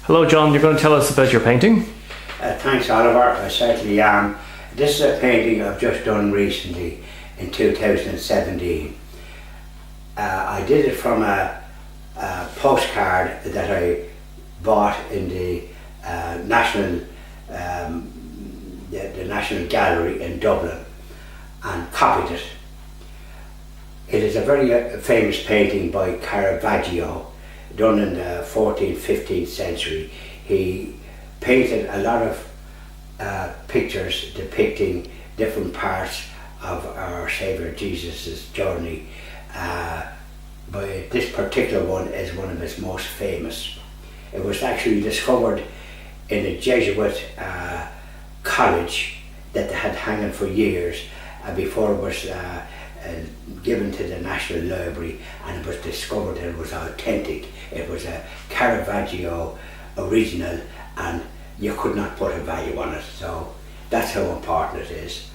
Hello John, you're going to tell us about your painting? Thanks Oliver, I certainly am. This is a painting I've just done recently in 2017. I did it from a postcard that I bought in the National Gallery in Dublin and copied it. It is a very famous painting by Caravaggio, done in the 14th, 15th century. He painted a lot of pictures depicting different parts of our Saviour Jesus' journey, but this particular one is one of his most famous. It was actually discovered in a Jesuit college that they had hanging for years before it was given to the National Library, and it was discovered that it was authentic. It was a Caravaggio original and you could not put a value on it, so that's how important it is.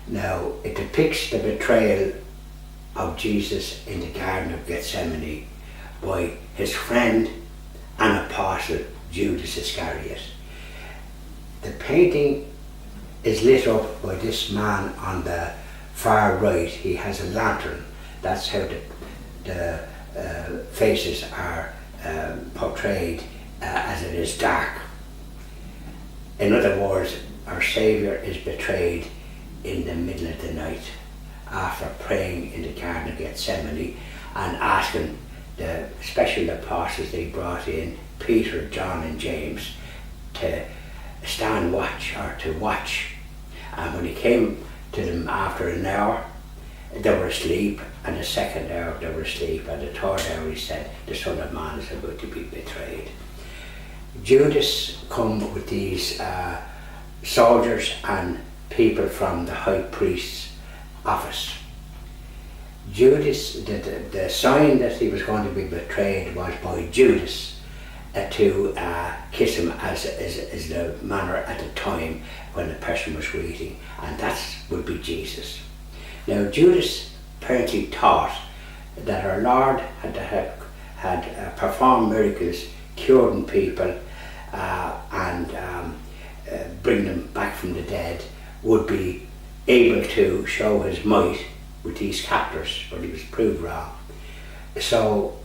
Now, it depicts the betrayal of Jesus in the Garden of Gethsemane by his friend and apostle Judas Iscariot. The painting is lit up by this man on the far right. He has a lantern. That's how the faces are portrayed as it is dark. In other words, our Saviour is betrayed in the middle of the night after praying in the Garden of Gethsemane and asking the special apostles they brought in, Peter, John and James, to stand watch or to watch. And when he came to them after an hour, they were asleep, and the second hour they were asleep, and the third hour he said, the Son of Man is about to be betrayed. Judas come with these soldiers and people from the high priest's office. Judas, the sign that he was going to be betrayed was by Judas to kiss him as the manner at the time when the person was waiting, and that would be Jesus. Now Judas apparently thought that our Lord had performed miracles, curing people and bring them back from the dead, would be able to show his might with these captors, but he was proved wrong. So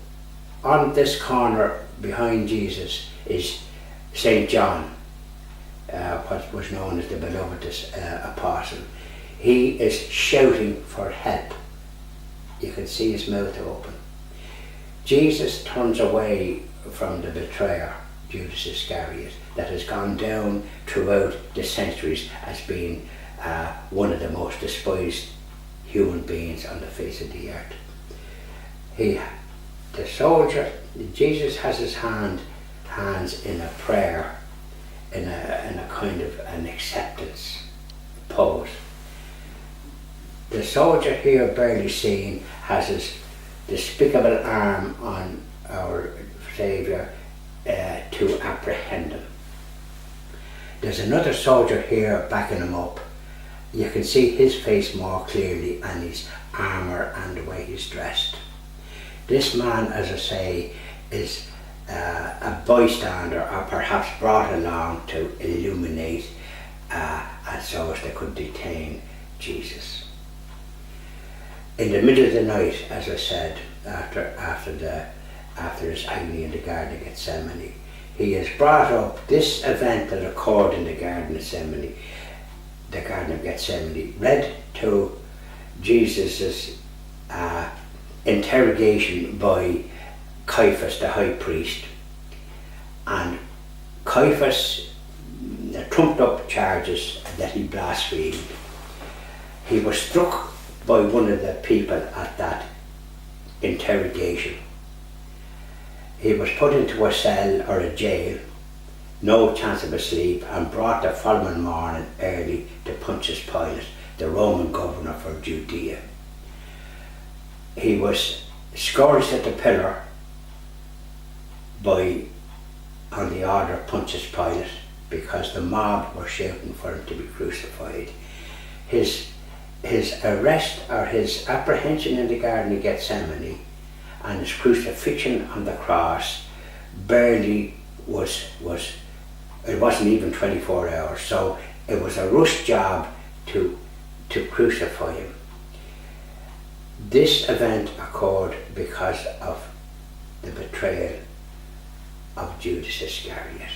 on this corner behind Jesus is St. John, what was known as the beloved apostle. He is shouting for help. You can see his mouth open. Jesus turns away from the betrayer, Judas Iscariot, that has gone down throughout the centuries as being one of the most despised human beings on the face of the earth. The soldier, Jesus has his hands in a prayer, in a kind of an acceptance pose. The soldier here, barely seen, has his despicable arm on our Saviour to apprehend him. There's another soldier here backing him up. You can see his face more clearly and his armour and the way he's dressed. This man, as I say, is a bystander, or perhaps brought along to illuminate and so as they could detain Jesus. In the middle of the night, as I said, after his agony in the Garden of Gethsemane, he has brought up this event that occurred in the Garden of Gethsemane, read to Jesus' interrogation by Caiaphas, the high priest. And Caiaphas trumped up charges that he blasphemed. He was struck by one of the people at that interrogation. He was put into a cell or a jail, no chance of escape, and brought the following morning early to Pontius Pilate, the Roman governor for Judea. He was scourged at the pillar on the order of Pontius Pilate, because the mob were shouting for him to be crucified. His arrest, or his apprehension in the Garden of Gethsemane, and his crucifixion on the cross barely was it wasn't even 24 hours, so it was a rush job to crucify him. This event occurred because of the betrayal of Judas Iscariot.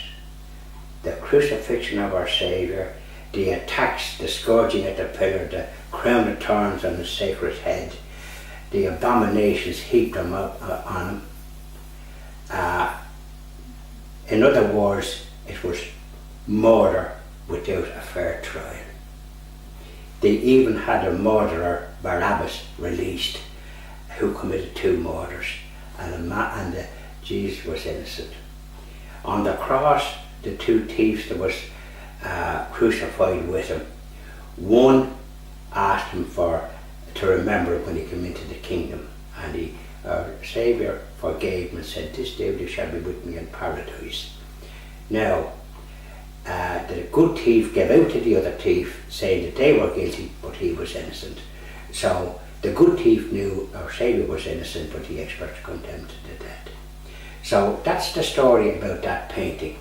The crucifixion of our Saviour, the attacks, the scourging at the pillar, the crown of thorns on his sacred head, the abominations heaped on him. In other words, it was murder without a fair trial. They even had a murderer, Barabbas, released, who committed 2 murders, and Jesus was innocent. On the cross, the 2 thieves that was crucified with him, one asked him to remember when he came into the kingdom, and our Saviour forgave him and said, "This day you shall be with me in paradise." Now, the good thief gave out to the other thief, saying that they were guilty, but he was innocent. So the good thief knew our Saviour was innocent, but the experts condemned to death. So that's the story about that painting,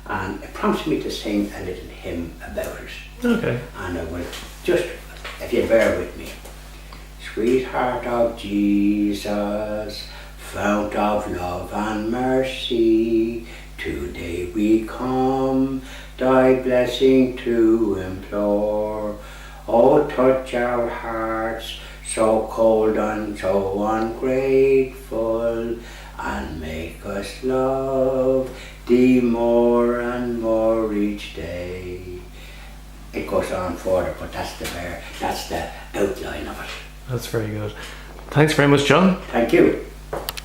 and it prompts me to sing a little hymn about it. Okay. And I will just, if you bear with me. Sweetheart of Jesus, fount of love and mercy, today we come thy blessing to implore. Oh, touch our hearts so cold and so ungrateful, and make us love thee more and more each day. It goes on further, but that's the outline of it. That's very good. Thanks very much, John. Thank you.